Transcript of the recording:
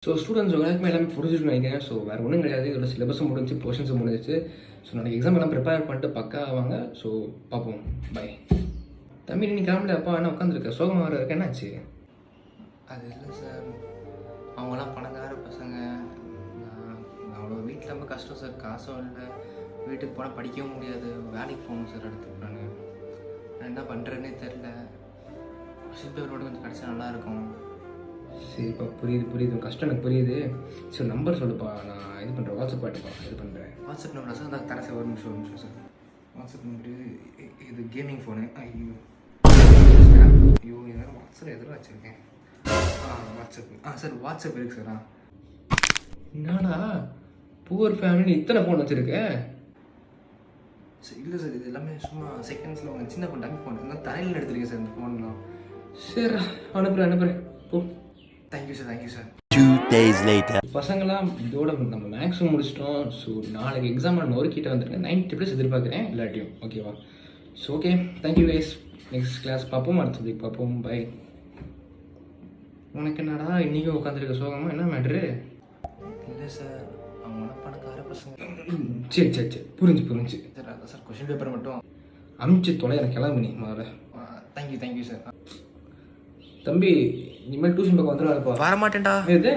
So students எல்லாருக்குமே எல்லாமே புரிஞ்சுட்டு நினைக்கிறேன். ஸோ வேறு ஒன்றும் கிடையாது. இதோட சிலபஸும் முடிஞ்சு, போர்ஷன்ஸும் முடிஞ்சிச்சு. ஸோ நாளைக்கு எக்ஸாம் எல்லாம் ப்ரிப்பேர் பண்ணிட்டு பக்கா ஆவாங்க. ஸோ பார்ப்போம். பை. தம்பி நீ கிளம்பல, அப்பா என்ன உட்காந்துருக்க? சோகமாக வர இருக்க, என்னாச்சு? அது இல்லை சார், அவங்களாம் பணக்கார பசங்க. அவ்வளோ வீட்டில் ரொம்ப கஷ்டம் சார். காசும் இல்லை, வீட்டுக்கு போனால் படிக்கவும் முடியாது, வேலைக்கு போகணும் சார். அடுத்து நான் என்ன பண்ணுறேன்னே தெரில. கொஷின் பேப்பர் மட்டும் கொஞ்சம் கிடச்சா நல்லாயிருக்கும். சரிப்பா, புரியுது கஷ்டம் எனக்கு புரியுது. சரி நம்பர் சொல்லுப்பா, நான் இது பண்ணுறேன். வாட்ஸ்அப் பாட்டுப்பா இது பண்ணுறேன். வாட்ஸ்அப் நம்பரா சார்? நான் தரேன் சார், ஒரு நிமிஷம் சார். வாட்ஸ்அப் நம்பரு இது கேமிங் ஃபோனு. ஐயோ இது வாட்ஸ்அப் எதிராக வச்சுருக்கேன். வாட்ஸ்அப் சார், வாட்ஸ்அப் இருக்குது சார். என்னடா புவர் ஃபேமிலி இத்தனை ஃபோன் வச்சுருக்க? சார் இல்லை சார், இது எல்லாமே சும்மா செகண்ட்ஸில் உங்கள் சின்ன ஃபோன், டம்மி ஃபோன். நான் தரையில் எடுத்துருக்கேன் சார் இந்த ஃபோன்லாம். சரி அனுப்புகிறேன் போ. Thank you sir. 2 days later. பசங்களாம் இதோட நம்ம மேக்ஸும் முடிச்சிட்டோம். ஸோ நாளைக்கு எக்ஸாம் நான் நோக்கிட்ட வந்துருக்கேன். 90+ எதிர்பார்க்குறேன் எல்லாட்டையும். ஓகேவா? So okay, thank you guys. Next class பார்ப்போம், அடுத்த வீக் பார்ப்போம். பை. உனக்கு என்னடா இன்றைக்கும் உட்காந்துருக்க சோகமாக? என்ன மேட்ரு? இல்லை சார், அவங்க பணக்கார பசங்க. சரி புரிஞ்சு சார். அதான் சார், கொஷின் பேப்பர் மட்டும் அமுச்சு தொலை, எனக்கு கிளம்பு நீ முதல்ல. Thank you sir. தம்பி இனிமேல் டியூஷன் பக்கம் வந்துடாதுப்பா. வரமாட்டேன்டா. எது